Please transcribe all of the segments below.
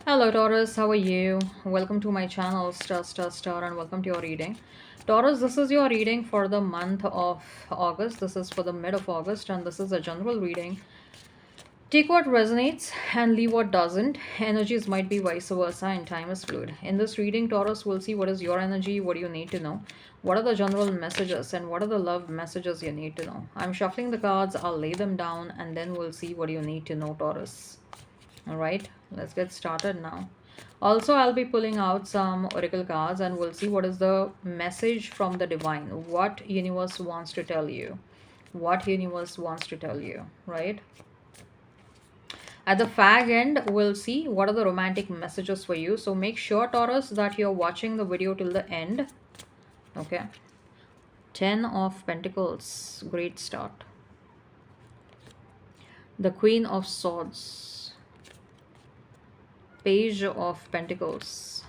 Hello Taurus, how are you? Welcome to my channel star and welcome to your reading. Taurus, this is your reading for the month of August. This is for the mid of August and this is a general reading. Take what resonates and leave what doesn't. Energies might be vice versa and time is fluid. In this reading, Taurus will see what is your energy, what do you need to know, what are the general messages, and what are the love messages you need to know. I'm shuffling the cards, I'll lay them down, and then we'll see what you need to know, Taurus. All right, let's get started now. Also, I'll be pulling out some oracle cards and we'll see what is the message from the divine. What universe wants to tell you. What universe wants to tell you, right? At the fag end, we'll see what are the romantic messages for you. So make sure, Taurus, that you're watching the video till the end. Okay. 10 of Pentacles. Great start. The Queen of Swords. Page of Pentacles.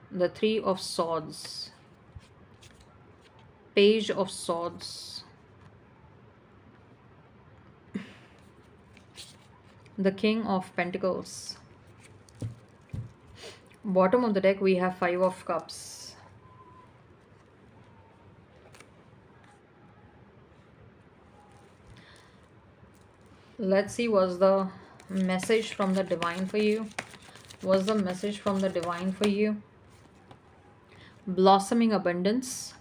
The Three of Swords. Page of Swords. The King of Pentacles. Bottom of the deck, we have Five of Cups. Let's see what's the message from the divine for you. What's the message from the divine for you? Blossoming abundance.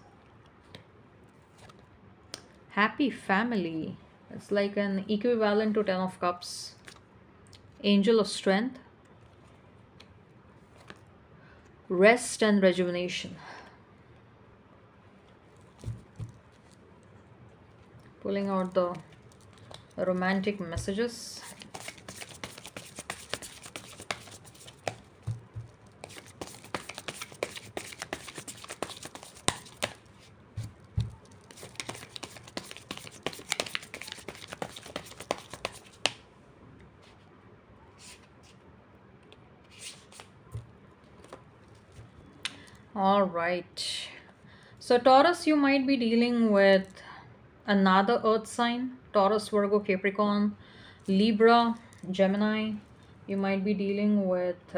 Happy family. It's like an equivalent to 10 of Cups. Angel of strength. Rest and rejuvenation. Pulling out the romantic messages. All right. So, Taurus, you might be dealing with another earth sign. Taurus, Virgo, Capricorn, Libra, Gemini. You might be dealing with,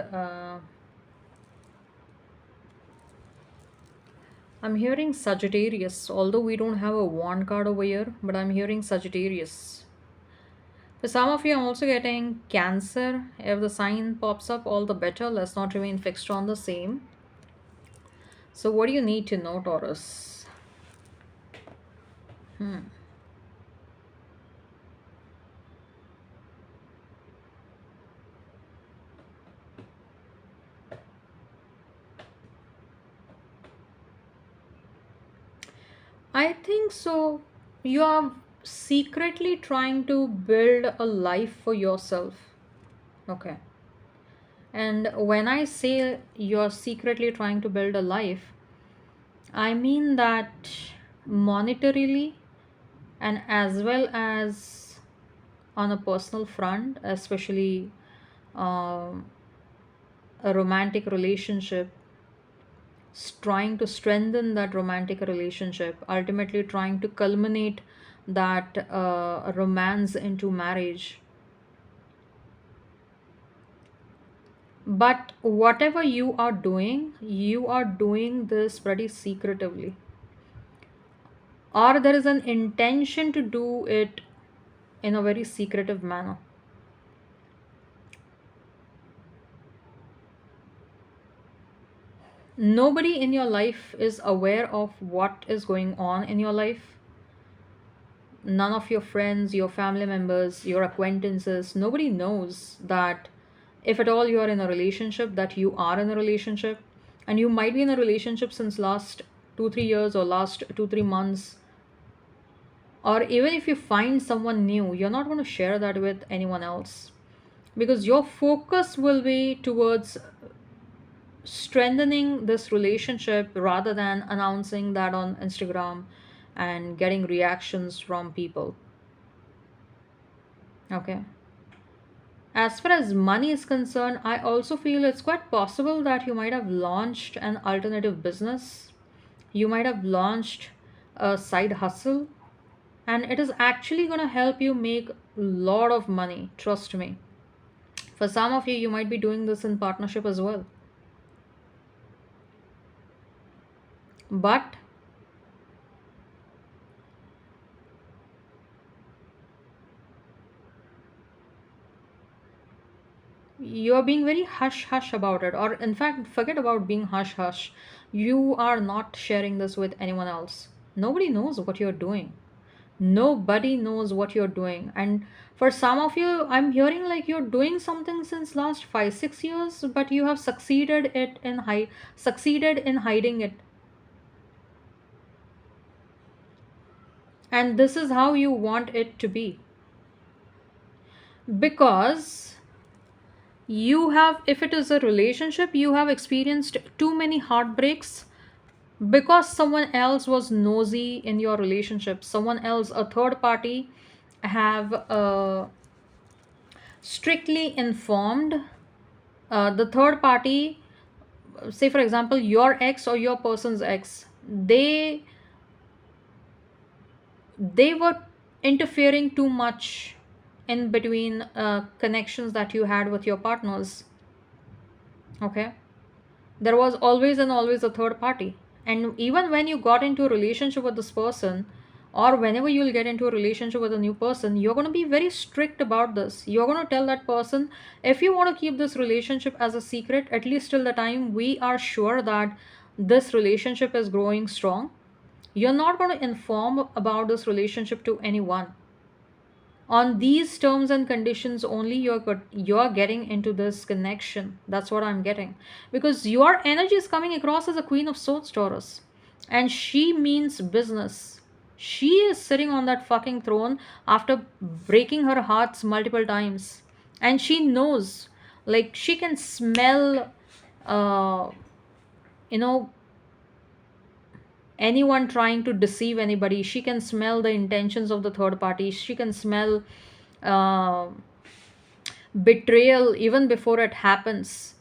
I'm hearing Sagittarius, although we don't have a wand card over here, but I'm hearing Sagittarius. For some of you, I'm also getting Cancer. If the sign pops up, all the better. Let's not remain fixed on the same. So, what do you need to know, Taurus? I think so. You are secretly trying to build a life for yourself. Okay. And when I say you're secretly trying to build a life, I mean that monetarily and as well as on a personal front, especially um, a romantic relationship, trying to strengthen that romantic relationship, ultimately trying to culminate that romance into marriage. But whatever you are doing this pretty secretively, or there is an intention to do it in a very secretive manner. Nobody in your life is aware of what is going on in your life. None of your friends, your family members, your acquaintances, nobody knows that if at all you are in a relationship, that you are in a relationship. And you might be in a relationship since last 2 3 years or last 2 3 months, or even if you find someone new, you're not going to share that with anyone else because your focus will be towards strengthening this relationship rather than announcing that on Instagram and getting reactions from people. Okay. As far as money is concerned, I also feel it's quite possible that you might have launched an alternative business. You might have launched a side hustle, and it is actually going to help you make a lot of money. Trust me. For some of you, you might be doing this in partnership as well. But you are being very hush hush about it, or in fact, forget about being hush hush. You are not sharing this with anyone else. Nobody knows what you're doing. Nobody knows what you're doing. And for some of you, I'm hearing like you're doing something since last 5 6 years, but you have succeeded in hiding it. And this is how you want it to be, because you have, if it is a relationship, you have experienced too many heartbreaks because someone else was nosy in your relationship. Someone else, a third party, have strictly informed the third party. Say for example, your ex or your person's ex, they were interfering too much in between connections that you had with your partners. Okay, there was always and always a third party. And even when you got into a relationship with this person, or whenever you'll get into a relationship with a new person, you're going to be very strict about this. You're going to tell that person, if you want to keep this relationship as a secret, at least till the time we are sure that this relationship is growing strong, you're not going to inform about this relationship to anyone. On these terms and conditions only, you're getting into this connection. That's what I'm getting, because your energy is coming across as a queen of swords, Taurus, and she means business. She is sitting on that fucking throne after breaking her hearts multiple times, and she knows, like, she can smell uh you know anyone trying to deceive anybody. She can smell the intentions of the third party. She can smell uh, betrayal even before it happens.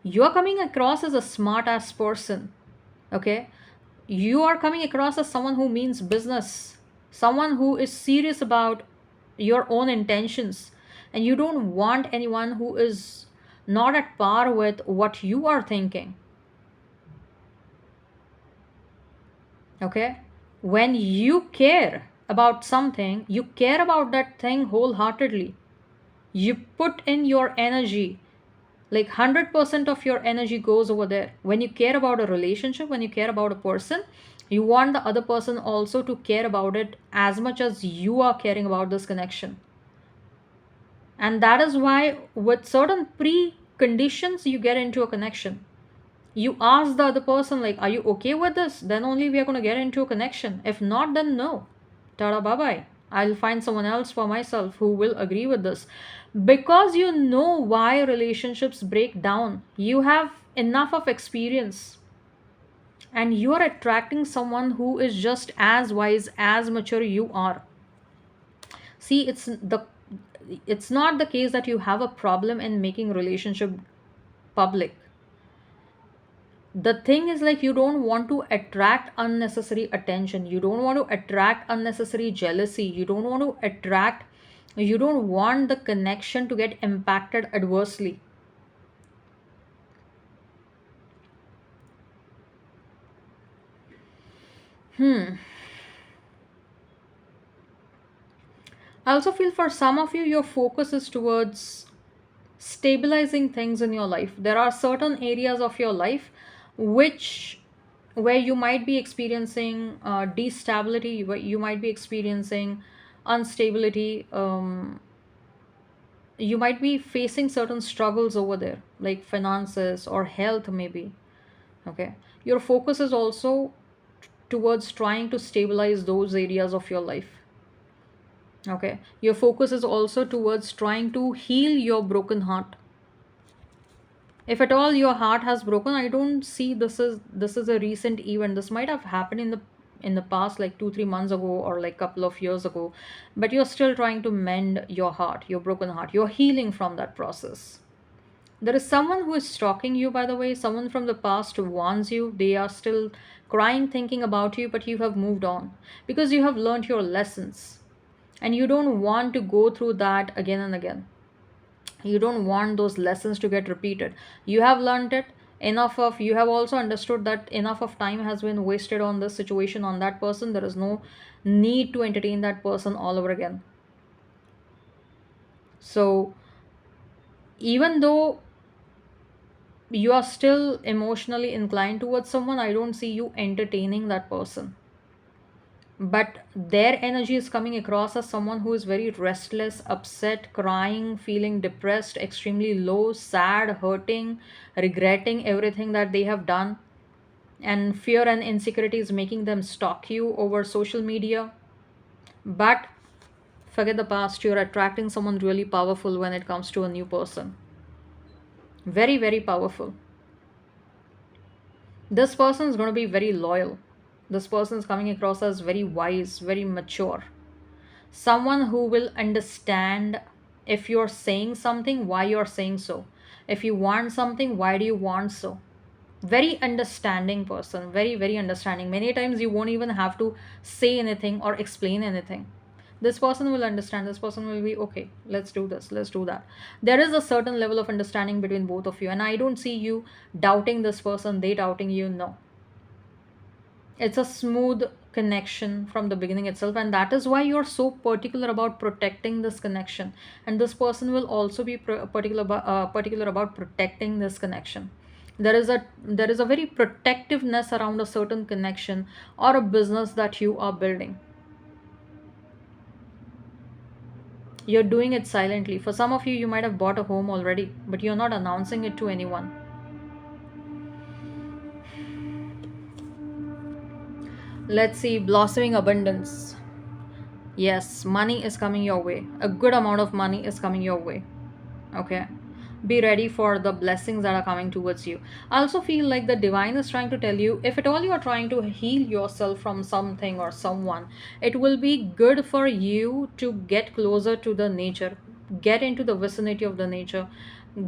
You're coming across as a smart ass person. Okay, you are coming across as someone who means business, someone who is serious about your own intentions, and you don't want anyone who is not at par with what you are thinking. Okay, when you care about something, you care about that thing wholeheartedly. You put in your energy, like 100% of your energy goes over there. When you care about a relationship, when you care about a person, you want the other person also to care about it as much as you are caring about this connection. And that is why with certain preconditions you get into a connection. You ask the other person, like, are you okay with this? Then only we are going to get into a connection. If not, then no. Tada, bye bye. I'll find someone else for myself who will agree with this. Because you know why relationships break down. You have enough of experience, and you are attracting someone who is just as wise, as mature you are. See, it's not the case that you have a problem in making relationship public. The thing is, like, you don't want to attract unnecessary attention, you don't want to attract unnecessary jealousy, you don't want the connection to get impacted adversely. I also feel for some of you, your focus is towards stabilizing things in your life. There are certain areas of your life which, where you might be experiencing destability, where you might be experiencing instability. You might be facing certain struggles over there, like finances or health, maybe. Okay, your focus is also towards trying to stabilize those areas of your life. Okay, your focus is also towards trying to heal your broken heart. If at all your heart has broken, I don't see this is a recent event. This might have happened in the past, like 2 3 months ago, or like couple of years ago, but you're still trying to mend your heart, your broken heart. You're healing from that process. There is someone who is stalking you, by the way, someone from the past who warns you. They are still crying thinking about you, but you have moved on because you have learned your lessons. and you don't want to go through that again and again. You don't want those lessons to get repeated. You have learned it. Enough of, you have also understood that enough of time has been wasted on this situation, on that person. There is no need to entertain that person all over again. So even though you are still emotionally inclined towards someone, I don't see you entertaining that person. But their energy is coming across as someone who is very restless, upset, crying, feeling depressed, extremely low, sad, hurting, regretting everything that they have done. And fear and insecurity is making them stalk you over social media. But forget the past, you're attracting someone really powerful when it comes to a new person. Very, very powerful. This person is going to be very loyal. This person is coming across as very wise, very mature. Someone who will understand if you're saying something, why you're saying so. If you want something, why do you want so. Very understanding person, very, very understanding. Many times you won't even have to say anything or explain anything. This person will understand. This person will be okay, let's do this, let's do that. There is a certain level of understanding between both of you, and I don't see you doubting this person, they doubting you. No, it's a smooth connection from the beginning itself, and that is why you're so particular about protecting this connection. And this person will also be particular about protecting this connection. There is a very protectiveness around a certain connection or a business that you are building. You're doing it silently. For some of you, you might have bought a home already, but you're not announcing it to anyone. Let's see, blossoming abundance. Yes, money is coming your way. A good amount of money is coming your way. Okay. Be ready for the blessings that are coming towards you. I also feel like the divine is trying to tell you, if at all you are trying to heal yourself from something or someone, it will be good for you to get closer to the nature, get into the vicinity of the nature.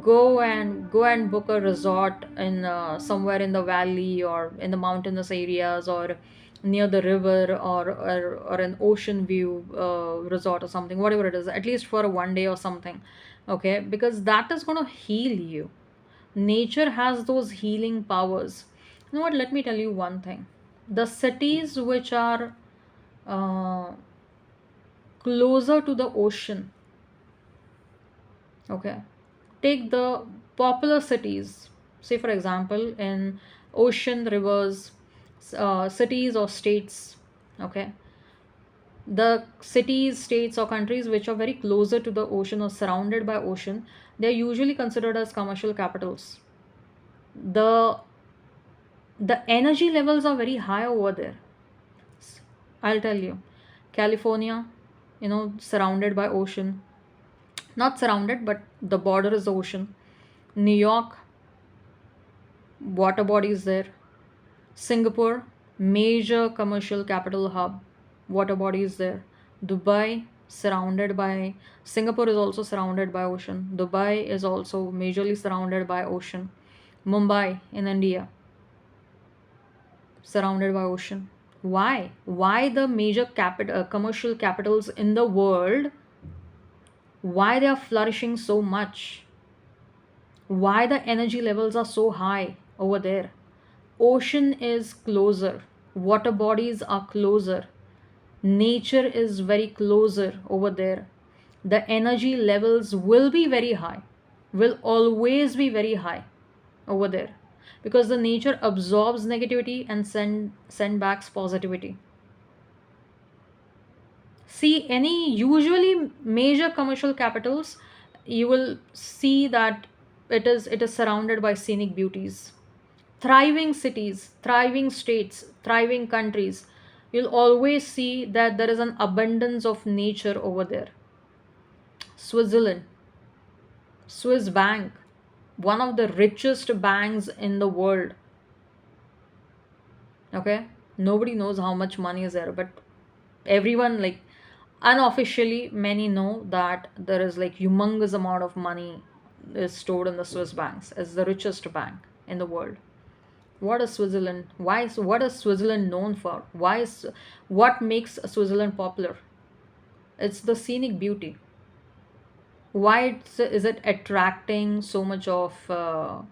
Go and book a resort in somewhere in the valley or in the mountainous areas, or near the river, or an ocean view resort or something, whatever it is, at least for a one day or something. Okay, because that is going to heal you. Nature has those healing powers. You know what, let me tell you one thing. The cities which are uh, closer to the ocean, okay, take the popular cities, say for example in ocean rivers, cities or states. Okay, the cities, states, or countries which are very closer to the ocean or surrounded by ocean, they are usually considered as commercial capitals. The the energy levels are very high over there. I'll tell you, California, surrounded by ocean. Not surrounded, but the border is the ocean. New York, water bodies there. Singapore, major commercial capital hub, water bodies there. Dubai, surrounded by, Singapore is also surrounded by ocean. Dubai is also majorly surrounded by ocean. Mumbai in India, surrounded by ocean. Why? Why the major commercial capitals in the world? Why they are flourishing so much? Why the energy levels are so high over there? Ocean is closer, water bodies are closer, nature is very closer over there. The energy levels will be very high, will always be very high over there, because the nature absorbs negativity and send backs positivity. See, any usually major commercial capitals, you will see that it is surrounded by scenic beauties, thriving cities, thriving states, thriving countries. You'll always see that there is an abundance of nature over there. Switzerland, Swiss bank, one of the richest banks in the world. Okay, nobody knows how much money is there, but everyone, like, unofficially many know that there is like humongous amount of money is stored in the Swiss banks. It's the richest bank in the world. What is Switzerland? What is Switzerland known for? What makes Switzerland popular? It's the scenic beauty. Why is it attracting so much of uh,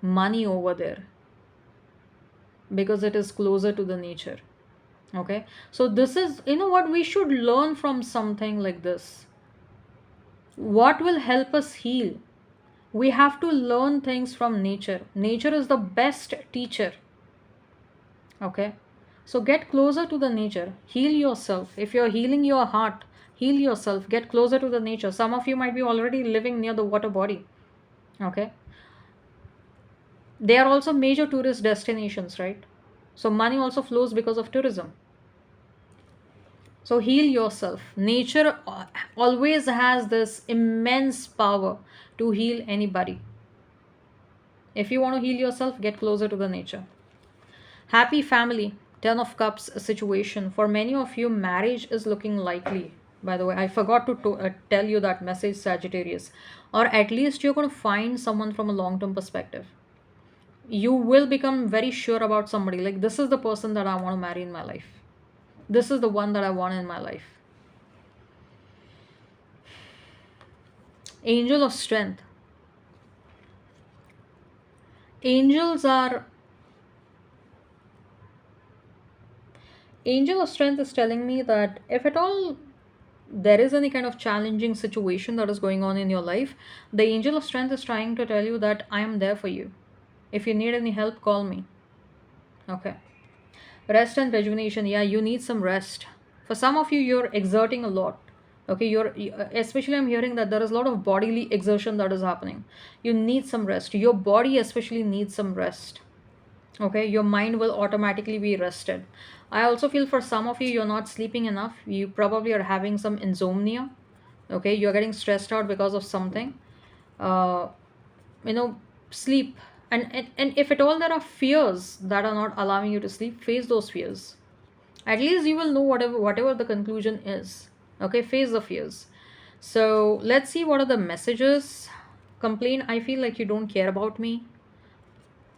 money over there? Because it is closer to the nature. Okay, so this is, you know what, we should learn from something like this. What will help us heal? We have to learn things from nature. Nature is the best teacher. Okay, so get closer to the nature, heal yourself. If you're healing your heart, heal yourself, get closer to the nature. Some of you might be already living near the water body. Okay, they are also major tourist destinations, right? So money also flows because of tourism. So heal yourself. Nature always has this immense power to heal anybody. If you want to heal yourself, get closer to the nature. Happy family, 10 of cups situation. For many of you, marriage is looking likely. By the way, I forgot to tell you that message, Sagittarius. Or at least you're going to find someone from a long term perspective. You will become very sure about somebody. Like, this is the person that I want to marry in my life. This is the one that I want in my life. Angel of strength. Angels are Angel of strength is telling me that if at all there is any kind of challenging situation that is going on in your life, the angel of strength is trying to tell you that I am there for you. If you need any help, call me. Okay. Rest and rejuvenation. Yeah, you need some rest. For some of you, you're exerting a lot. Okay, especially I'm hearing that there is a lot of bodily exertion that is happening. You need some rest. Your body especially needs some rest. Okay, your mind will automatically be rested. I also feel for some of you, you're not sleeping enough. You probably are having some insomnia. Okay, you're getting stressed out because of something. uh, you know, sleep. And if at all there are fears that are not allowing you to sleep, face those fears. At least you will know whatever the conclusion is. Okay, face the fears. So let's see what are the messages. Complain, I feel like you don't care about me.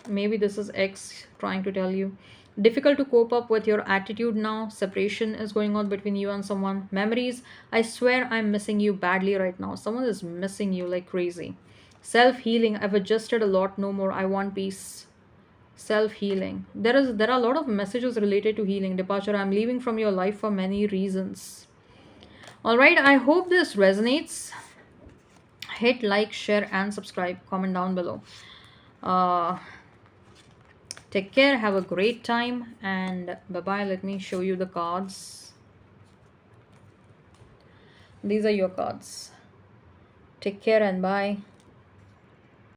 Maybe this is X trying to tell you. Difficult to cope up with your attitude now. Separation is going on between you and someone. Memories, I swear I'm missing you badly right now. Someone is missing you like crazy. Self healing, I've adjusted a lot, no more. I want peace. Self healing. There are a lot of messages related to healing. Departure, I'm leaving from your life for many reasons. All right, I hope this resonates. Hit like, share, and subscribe. Comment down below. Uh, Take care, have a great time, and bye bye. Let me show you the cards. These are your cards. Take care and bye.